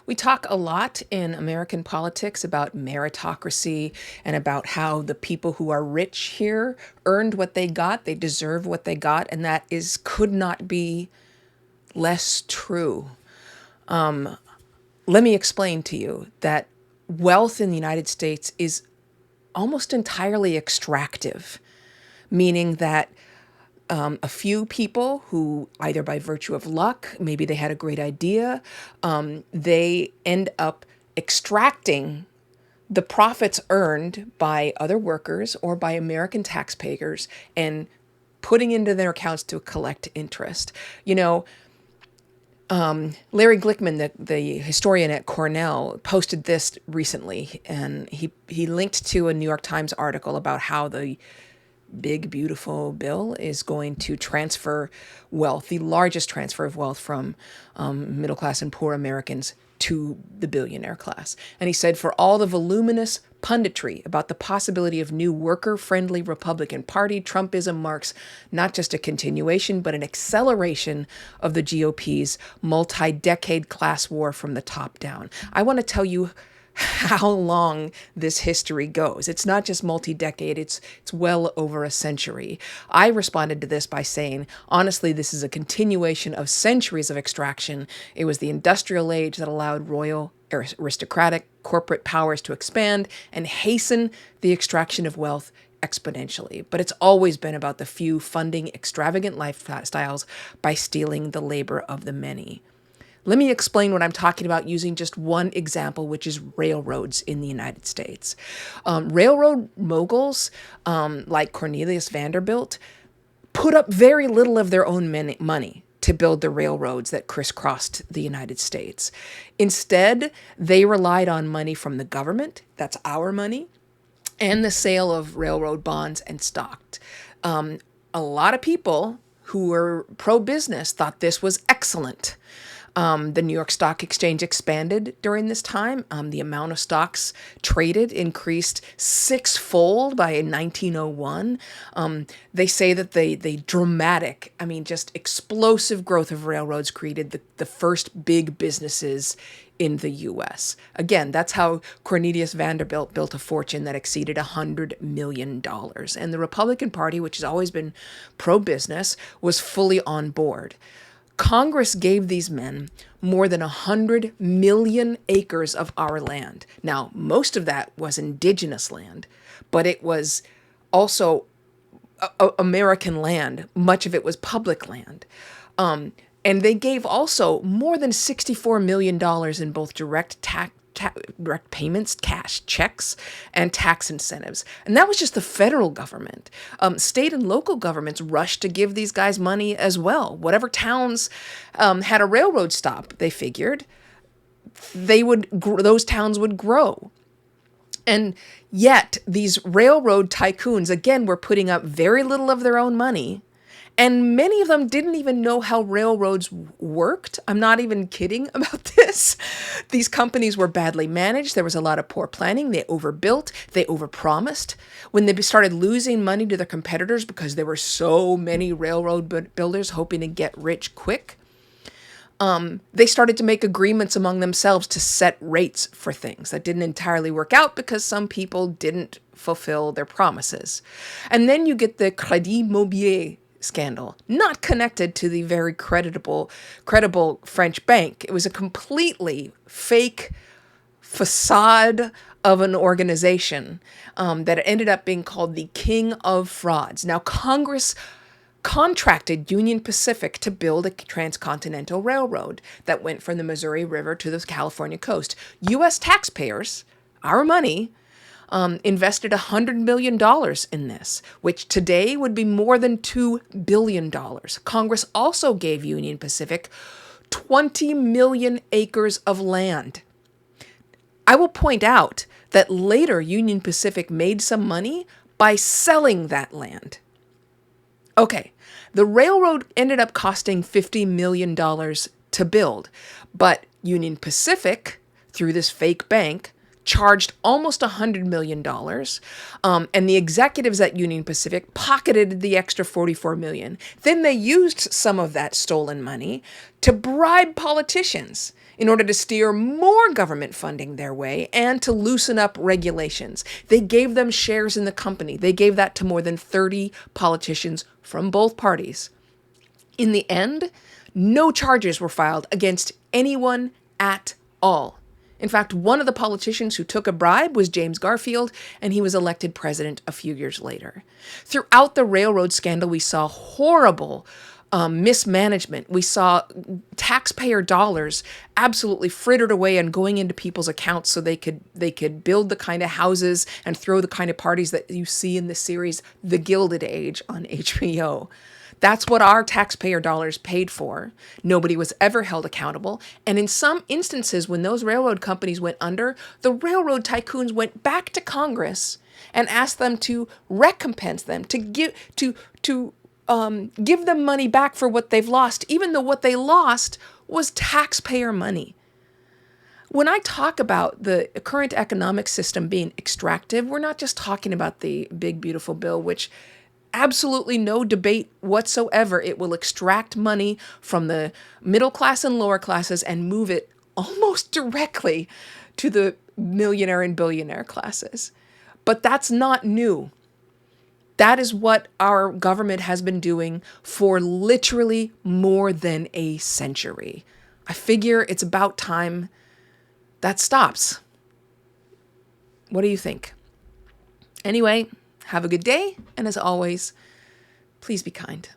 We talk a lot in American politics about meritocracy and about how the people who are rich here earned what they got, they deserve what they got, and that is could not be less true. Let me explain to you that wealth in the United States is almost entirely extractive, meaning that a few people who, either by virtue of luck, maybe they had a great idea, they end up extracting the profits earned by other workers or by American taxpayers and putting into their accounts to collect interest. You know, Larry Glickman, the historian at Cornell, posted this recently, and he linked to a New York Times article about how the big, beautiful bill is going to transfer wealth, the largest transfer of wealth from middle class and poor Americans to the billionaire class. And he said, for all the voluminous punditry about the possibility of new worker-friendly Republican Party, Trumpism marks not just a continuation, but an acceleration of the GOP's multi-decade class war from the top down. I want to tell you how long this history goes. It's not just multi-decade, it's well over a century. I responded to this by saying, honestly, this is a continuation of centuries of extraction. It was the industrial age that allowed royal, aristocratic, corporate powers to expand and hasten the extraction of wealth exponentially. But it's always been about the few funding extravagant lifestyles by stealing the labor of the many. Let me explain what I'm talking about using just one example, which is railroads in the United States. Railroad moguls like Cornelius Vanderbilt put up very little of their own money to build the railroads that crisscrossed the United States. Instead, they relied on money from the government, that's our money, and the sale of railroad bonds and stock. A lot of people who were pro-business thought this was excellent. The New York Stock Exchange expanded during this time. The amount of stocks traded increased sixfold by 1901. They say that the dramatic, just explosive growth of railroads created the first big businesses in the U.S. Again, that's how Cornelius Vanderbilt built a fortune that exceeded $100 million. And the Republican Party, which has always been pro-business, was fully on board. Congress gave these men more than 100 million acres of our land. Now, most of that was indigenous land, but it was also American land. Much of it was public land. And they gave also more than $64 million in both direct payments, cash checks, and tax incentives. And that was just the federal government. State and local governments rushed to give these guys money as well. Whatever towns had a railroad stop, they figured, those towns would grow. And yet these railroad tycoons, again, were putting up very little of their own money. And many of them didn't even know how railroads worked. I'm not even kidding about this. These companies were badly managed. There was a lot of poor planning. They overbuilt. They overpromised. When they started losing money to their competitors because there were so many railroad builders hoping to get rich quick, they started to make agreements among themselves to set rates for things. That didn't entirely work out because some people didn't fulfill their promises. And then you get the Crédit Mobilier scandal, not connected to the very credible French bank. It was a completely fake facade of an organization that ended up being called the King of Frauds. Now, Congress contracted Union Pacific to build a transcontinental railroad that went from the Missouri River to the California coast. U.S. taxpayers, our money, invested $100 million in this, which today would be more than $2 billion. Congress also gave Union Pacific 20 million acres of land. I will point out that later Union Pacific made some money by selling that land. Okay, the railroad ended up costing $50 million to build, but Union Pacific, through this fake bank, charged almost $100 million, and the executives at Union Pacific pocketed the extra $44 million. Then they used some of that stolen money to bribe politicians in order to steer more government funding their way and to loosen up regulations. They gave them shares in the company. They gave that to more than 30 politicians from both parties. In the end, no charges were filed against anyone at all. In fact, one of the politicians who took a bribe was James Garfield, and he was elected president a few years later. Throughout the railroad scandal, we saw horrible mismanagement. We saw taxpayer dollars absolutely frittered away and going into people's accounts so they could build the kind of houses and throw the kind of parties that you see in the series The Gilded Age on HBO. That's what our taxpayer dollars paid for. Nobody was ever held accountable. And in some instances, when those railroad companies went under, the railroad tycoons went back to Congress and asked them to recompense them, to give them money back for what they've lost, even though what they lost was taxpayer money. When I talk about the current economic system being extractive, we're not just talking about the big, beautiful bill, which absolutely no debate whatsoever. It will extract money from the middle class and lower classes and move it almost directly to the millionaire and billionaire classes. But that's not new. That is what our government has been doing for literally more than a century. I figure it's about time that stops. What do you think? Anyway, have a good day, and as always, please be kind.